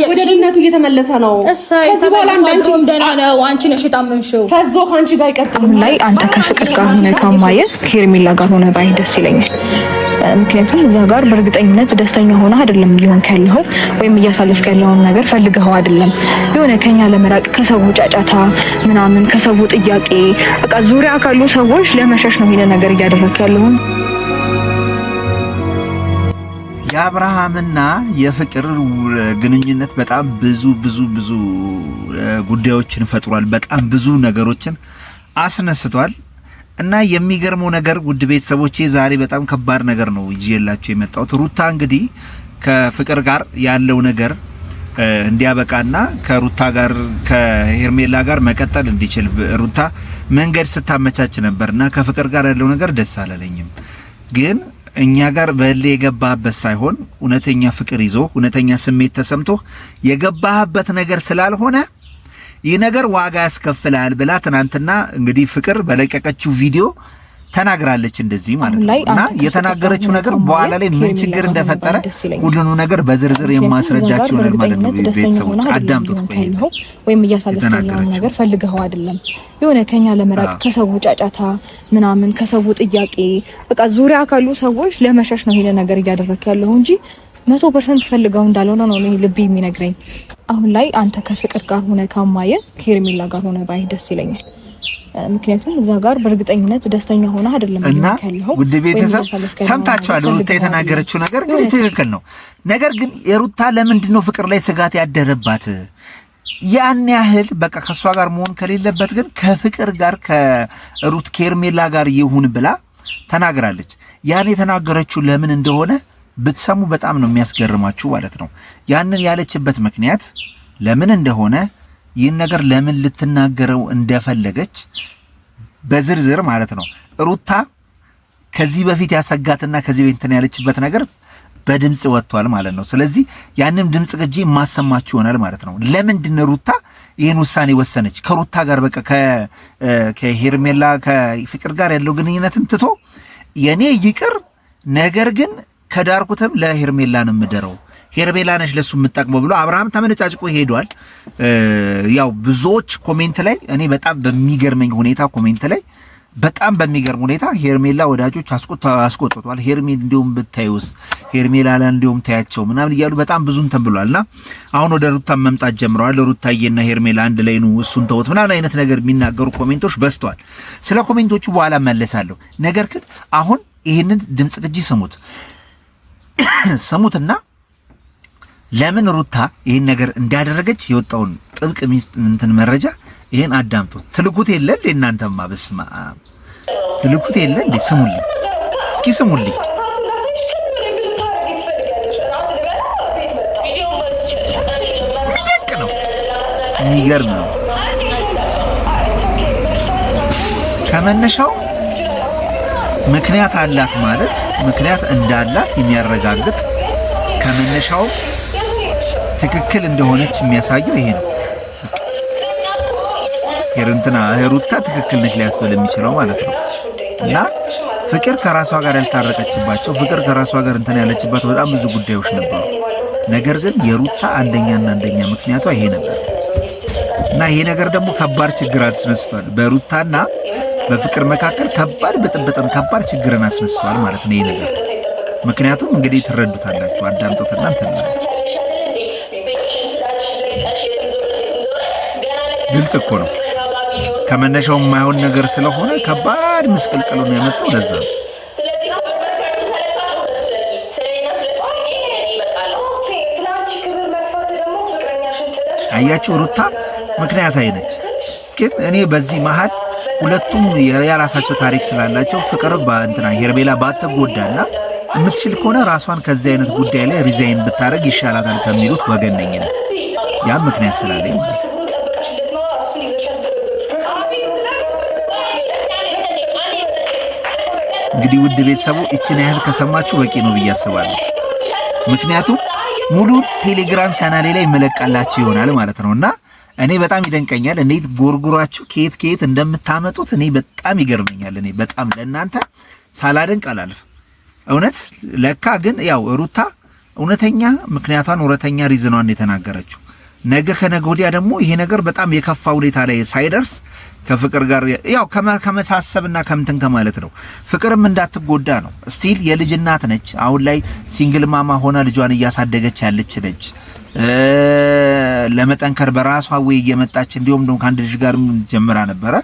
ወደ ድነቱ እየተመለሰ ነው። ከዚህ በኋላ አንቺም ደህና ነው። አንቺ ነሽ የታመምሽው። ፈዞ ካንቺ ጋር ይቀጥል ላይ አንተ ከፍቅር ጋር ሆነ ከማየ ከሄርሜላ ጋር ሆነ ባይ ደስ ይለኛል። ምክንያቱም እዛ ጋር በእርግጠኝነት ደስተኛ ሆነ አይደለም ሊሆን ካለው ወይም እያሳለፍክ ያለውን ነገር ፈልገው አይደለም የሆነ ከኛ ለመራቅ ከሰው ጫጫታ ምናምን ከሰው ጥያቄ በቃ ዙሪያ ካሉ ሰዎች ለመሸሽ ነው ይሄን ነገር እያደረክ ያለው። የአብርሃምና የፍቅር ግንኙነት በጣም ብዙ ጉዳዮችን ፈጥሯል። በጣም ብዙ ነገሮችን አስነስቷል። እና የሚገርመው ነገር ውድ ቤተሰቦቼ ዛሬ በጣም ከባድ ነገር ነው ይዤላችሁ የመጣሁት። ሩታ እንግዲህ ከፍቅር ጋር ያለው ነገር እንዲያበቃና ከሩታ ጋር ከሄርሜላ ጋር መቀጠል እንዲችል ሩታ መንገድ ስታመቻች ነበርና ከፍቅር ጋር ያለው ነገር ደስ አላለኝም። ግን እኛ ጋር በል የገባህበት ሳይሆን እውነተኛ ፍቅር ይዞ እውነተኛ ስሜት ተሰምቶ የገባህበት ነገር ስላልሆነ ይህ ነገር ዋጋ ያስከፍላል ብላ ትናንትና እንግዲህ ፍቅር በለቀቀችው ቪዲዮ ተናግራለች። እንደዚህ ማለት ነውና የተናገረችው ነገር በኋላ ላይ ምን ችግር እንደፈጠረ ሁሉንም ነገር በዝርዝር የማስረዳችሁ ነገር ማለት ነው። ቤተሰቦች አዳምጡት። ወይም እያሳለፍክ ያለውን ነገር ፈልገው አይደለም የሆነ ከኛ ለመራቅ ከሰው ጫጫታ ምናምን ከሰው ጥያቄ በቃ ዙሪያ ካሉ ሰዎች ለመሸሽ ነው ይሄን ነገር እያደረክ ያለው እንጂ 100% ፈልገው እንዳልሆነ ነው እኔ ልብ የሚነግረኝ። አሁን ላይ አንተ ከፍቅር ጋር ሆነ ከማየ ከሄርሜላ ጋር ሆነ ባይ ደስ ይለኛል። ምክንያቱም እዛ ጋር በእርግጠኝነት ደስተኛ ሆነ አይደለም ያለው። ውድ ቤተሰብ ሰምታችኋል። ሩታ የተናገረችው ነገር ግን ትክክል ነው። ነገር ግን የሩታ ለምንድን ነው ፍቅር ላይ ስጋት ያደረባት? ያን ያህል በቃ ከሷ ጋር መሆን ከሌለበት ግን ከፍቅር ጋር ከሩት ከሄርሜላ ጋር ይሁን ብላ ተናግራለች። ያን የተናገረችው ለምን እንደሆነ ብትሰሙ በጣም ነው የሚያስገርማችሁ ማለት ነው። ያንን ያለችበት ምክንያት ለምን እንደሆነ ይህን ነገር ለምን ልትናገረው እንደፈለገች በዝርዝር ማለት ነው። ሩታ ከዚህ በፊት ያሰጋትና ከዚህ በፊት እንትን ያለችበት ነገር በድምጽ ወጥቷል ማለት ነው። ስለዚህ ያንንም ድምጽ ቅጂ ማሰማችሁ ይሆናል ማለት ነው። ለምንድን ሩታ ይህን ውሳኔ ወሰነች? ከሩታ ጋር በቃ ከሄርሜላ ከፍቅር ጋር ያለው ግንኙነትን ትቶ የኔ ይቅር ነገር ግን ከዳርኩትም ለሄርሜላ ነው የምደረው ሄርሜላ ነሽ ለሱ የምትጠቅመው ብሎ አብርሃም ተመነጫጭቆ ሄዷል። ያው ብዙዎች ኮሜንት ላይ እኔ በጣም በሚገርመኝ ሁኔታ ኮሜንት ላይ በጣም በሚገርም ሁኔታ ሄርሜላ ወዳጆች አስቆጥቷል። ሄርሜላ እንዲሁም ብታዩስ ሄርሜላ ላይ እንዲሁም ታያቸው ምናምን እያሉ በጣም ብዙ እንትን ብሏልና አሁን ወደ ሩታ መምጣት ጀምረዋል። ሩታዬና ሄርሜላ አንድ ላይ ነው እሱን ተውት ምናምን አይነት ነገር የሚናገሩ ኮሜንቶች በዝተዋል። ስለ ኮሜንቶቹ በኋላ መለሳለሁ። ነገር ግን አሁን ይሄንን ድምጽ ቅጂ ስሙትና ለምን ሩታ ይሄን ነገር እንዳደረገች የወጣውን ጥብቅ እንትን መረጃ ይሄን አዳምጡ። ትልኩት የለ እንዴ እናንተማ? በስማ ትልኩት የለ እንዴ? ስሙልኝ እስኪ ስሙልኝ። ይደቅ ነው የሚገርም ነው። ከመነሻው ምክንያት አላት ማለት ምክንያት እንዳላት የሚያረጋግጥ ከመነሻው ትክክል እንደሆነች የሚያሳየው ይሄ ነው። ሩታ ትክክል ነች ሊያስብል የሚችለው ማለት ነው። እና ፍቅር ከራሷ ጋር ያልታረቀችባቸው ፍቅር ከራሷ ጋር እንትን ያለችባት በጣም ብዙ ጉዳዮች ነበሩ። ነገር ግን የሩታ አንደኛና አንደኛ ምክንያቷ ይሄ ነበር እና ይሄ ነገር ደግሞ ከባድ ችግር አስነስቷል። በሩታና በፍቅር መካከል ከባድ ብጥብጥን ከባድ ችግርን አስነስቷል ማለት ነው ይሄ ነገር። ምክንያቱም እንግዲህ ትረዱታላችሁ። አዳምጦትና እንትን ግልጽ እኮ ነው። ከመነሻው የማይሆን ነገር ስለሆነ ከባድ ምስቅልቅል ነው ያመጣው። ለዛ ነው አያችሁ ሩታ ምክንያታዊ ነች። ግን እኔ በዚህ መሃል ሁለቱም የራሳቸው ታሪክ ስላላቸው ፍቅር በእንትና ሄርሜላ ባትጎዳና የምትችል ከሆነ ራሷን ከዚህ አይነት ጉዳይ ላይ ሪዛይን ብታረግ ይሻላታል ከሚሉት ወገን ነኝ ነው። ያ ምክንያት ስላለኝ ማለት ነው። እንግዲህ ውድ ቤተሰቡ እችን ያህል ከሰማችሁ በቂ ነው ብዬ አስባለሁ። ምክንያቱም ሙሉ ቴሌግራም ቻናሌ ላይ መለቃላችሁ ይሆናል ማለት ነውና እኔ በጣም ይደንቀኛል። እንዴት ጎርጉራችሁ ከየት እንደምታመጡት እኔ በጣም ይገርመኛል። እኔ በጣም ለእናንተ ሳላደንቅ አላልፍ። እውነት ለካ ግን ያው ሩታ እውነተኛ ምክንያቷን እውነተኛ ሪዝኗን የተናገረችው። ነገ ከነገ ወዲያ ደግሞ ይሄ ነገር በጣም የከፋ ሁኔታ ላይ ሳይደርስ ከፍቅር ጋር ያው ከመሳሰብና ከምትን ከማለት ነው። ፍቅርም እንዳትጎዳ ነው። ስቲል የልጅ እናት ነች። አሁን ላይ ሲንግል ማማ ሆና ልጇን እያሳደገች ያለች ነች። ለመጠንከር በራሷ ወይ እየመጣች እንዲሁም ደግሞ ከአንድ ልጅ ጋር ጀምራ ነበረ።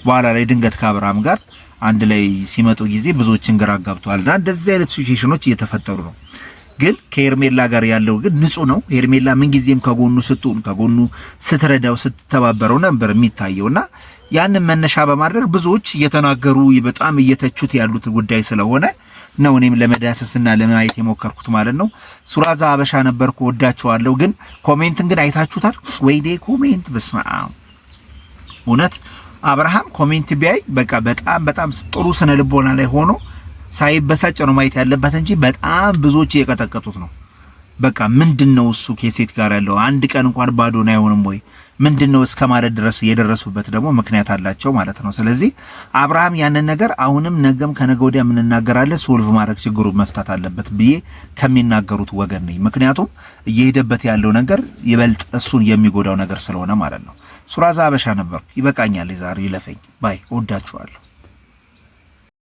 በኋላ ላይ ድንገት ከአብርሃም ጋር አንድ ላይ ሲመጡ ጊዜ ብዙዎችን ግራ አጋብተዋልና እንደዚህ አይነት ሲቹዌሽኖች እየተፈጠሩ ነው። ግን ከሄርሜላ ጋር ያለው ግን ንጹህ ነው። ሄርሜላ ምን ጊዜም ከጎኑ ስትሆን ከጎኑ ስትረዳው ስትተባበረው ነበር የሚታየውና ያንን መነሻ በማድረግ ብዙዎች እየተናገሩ በጣም እየተቹት ያሉት ጉዳይ ስለሆነ ነው እኔም ለመዳሰስና ለማየት የሞከርኩት ማለት ነው። ሱራዛ አበሻ ነበርኩ። ወዳችኋለሁ። ግን ኮሜንትን ግን አይታችሁታል ወይዴ? ኮሜንት በስመ አብ እውነት አብርሃም ኮሜንት ቢያይ በቃ በጣም ጥሩ ስነ ልቦና ላይ ሆኖ ሳይበሳጭ ነው ማየት ያለበት እንጂ በጣም ብዙዎች እየቀጠቀጡት ነው። በቃ ምንድነው እሱ ከሴት ጋር ያለው አንድ ቀን እንኳን ባዶን አይሆንም ወይ ምንድነው እስከ ማለት ድረስ የደረሱበት ደግሞ ምክንያት አላቸው ማለት ነው። ስለዚህ አብርሃም ያንን ነገር አሁንም ነገም ከነገ ወዲያ ምን እናገራለን ሶልቭ ማድረግ ችግሩ መፍታት አለበት ብዬ ከሚናገሩት ወገን ነኝ። ምክንያቱም እየሄደበት ያለው ነገር ይበልጥ እሱን የሚጎዳው ነገር ስለሆነ ማለት ነው። ሱራዛ አበሻ ነበርኩ። ይበቃኛል። የዛሬ ይለፈኝ ባይ። ወዳችኋለሁ።